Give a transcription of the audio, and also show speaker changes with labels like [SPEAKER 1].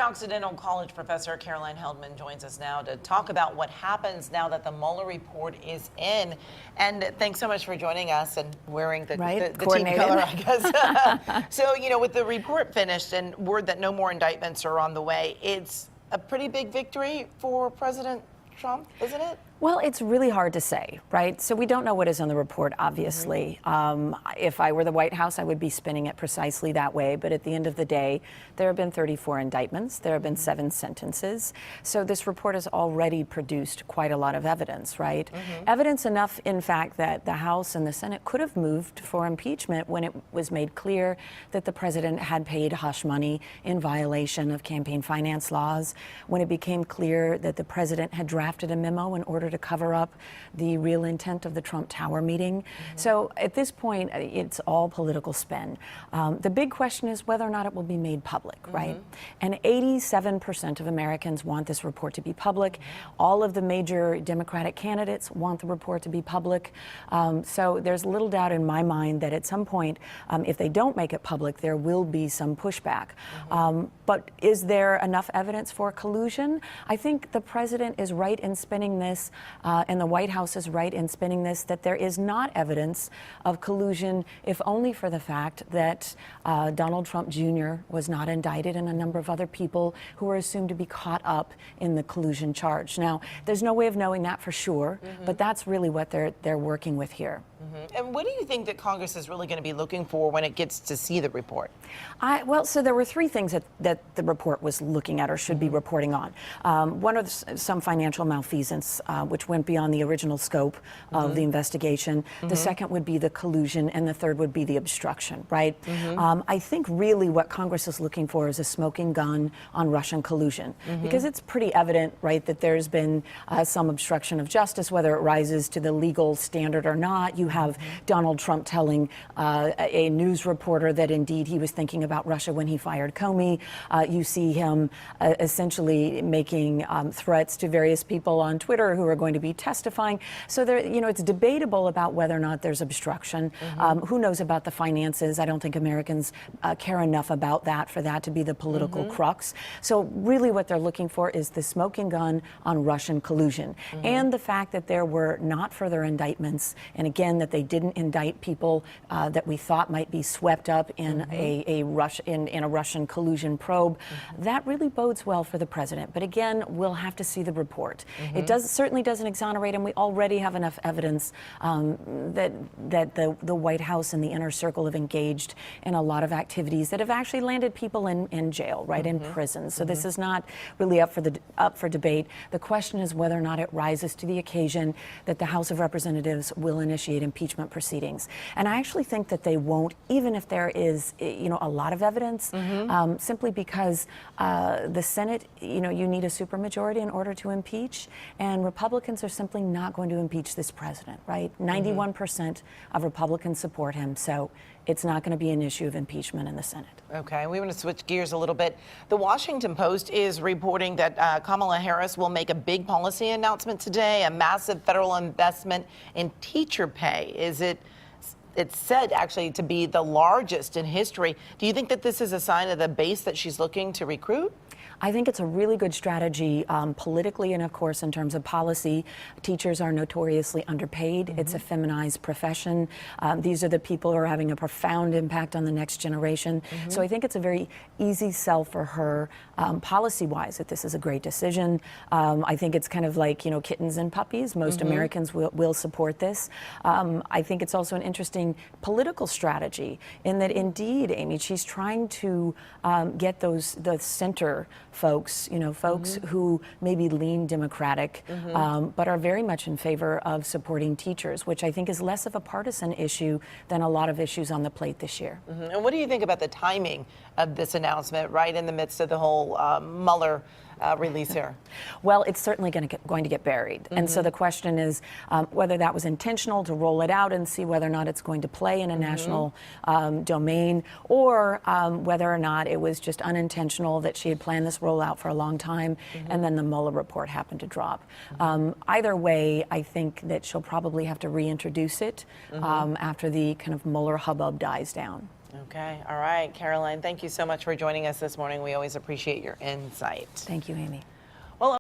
[SPEAKER 1] Occidental College professor Caroline Heldman joins us now to talk about what happens now that the Mueller report is in. And thanks so much for joining us and wearing the team color, I guess. So, you know, with the report finished and word that no more indictments are on the way, it's a pretty big victory for President Trump, isn't it?
[SPEAKER 2] Well, it's really hard to say, right? So we don't know what is on the report, obviously. If I were the White House, I would be spinning it precisely that way. But at the end of the day, there have been 34 indictments. There have been 7 sentences. So this report has already produced quite a lot of evidence, right? Evidence enough, in fact, that the House and the Senate could have moved for impeachment when it was made clear that the president had paid hush money in violation of campaign finance laws, when it became clear that the president had drafted a memo in order to cover up the real intent of the Trump Tower meeting. So at this point, it's all political spin. The big question is whether or not it will be made public, right? And 87% of Americans want this report to be public. All of the major Democratic candidates want the report to be public. So there's little doubt in my mind that at some point, if they don't make it public, there will be some pushback. But is there enough evidence for collusion? I think the president is right in spinning this, and the White House is right in spinning this, that there is not evidence of collusion, if only for the fact that Donald Trump Jr. was not indicted and a number of other people who are assumed to be caught up in the collusion charge. Now, there's no way of knowing that for sure, but that's really what they're working with here.
[SPEAKER 1] And what do you think that Congress is really going to be looking for when it gets to see the report?
[SPEAKER 2] Well, so there were 3 things that the report was looking at or should be reporting on. One of some financial malfeasance, which went beyond the original scope of the investigation. The second would be the collusion, and the third would be the obstruction, right? I think really what Congress is looking for is a smoking gun on Russian collusion, because it's pretty evident, right, that there's been some obstruction of justice, whether it rises to the legal standard or not. You have Donald Trump telling a news reporter that indeed he was thinking about Russia when he fired Comey. You see him essentially making threats to various people on Twitter who are going to be testifying. So there, you know, it's debatable about whether or not there's obstruction. Who knows about the finances? I don't think Americans care enough about that for that to be the political crux. So really what they're looking for is the smoking gun on Russian collusion, and the fact that there were not further indictments, and again that they didn't indict people that we thought might be swept up in a Russian collusion probe. That really bodes well for the president. But again, we'll have to see the report. It certainly doesn't exonerate, and we already have enough evidence that the White House and the inner circle have engaged in a lot of activities that have actually landed people in jail, right, in prison. So this is not really up for debate. The question is whether or not it rises to the occasion that the House of Representatives will initiate impeachment proceedings. And I actually think that they won't, even if there is, you know, a lot of evidence, simply because the Senate, you know, you need a supermajority in order to impeach, and Republicans are simply not going to impeach this president, right? 91% of Republicans support him, so it's not going to be an issue of impeachment in the Senate.
[SPEAKER 1] Okay, we want to switch gears a little bit. The Washington Post is reporting that Kamala Harris will make a big policy announcement today, a massive federal investment in teacher pay. It's said actually to be the largest in history. Do you think that this is a sign of the base that she's looking to recruit?
[SPEAKER 2] I think it's a really good strategy politically, and of course in terms of policy. Teachers are notoriously underpaid. It's a feminized profession. These are the people who are having a profound impact on the next generation. So I think it's a very easy sell for her policy-wise that this is a great decision. I think it's kind of like, you know, kittens and puppies. Most Americans will support this. I think it's also an interesting political strategy in that indeed, Amy, she's trying to get the center folks, you know, folks who maybe lean Democratic, but are very much in favor of supporting teachers, which I think is less of a partisan issue than a lot of issues on the plate this year.
[SPEAKER 1] And what do you think about the timing of this announcement right in the midst of the whole Mueller release here?
[SPEAKER 2] Well, it's certainly going to get buried. And so the question is whether that was intentional to roll it out and see whether or not it's going to play in a national domain, or whether or not it was just unintentional, that she had planned this rollout for a long time and then the Mueller report happened to drop. Either way, I think that she'll probably have to reintroduce it after the kind of Mueller hubbub dies down.
[SPEAKER 1] Okay. All right. Caroline, thank you so much for joining us this morning. We always appreciate your insight.
[SPEAKER 2] Thank you, Amy.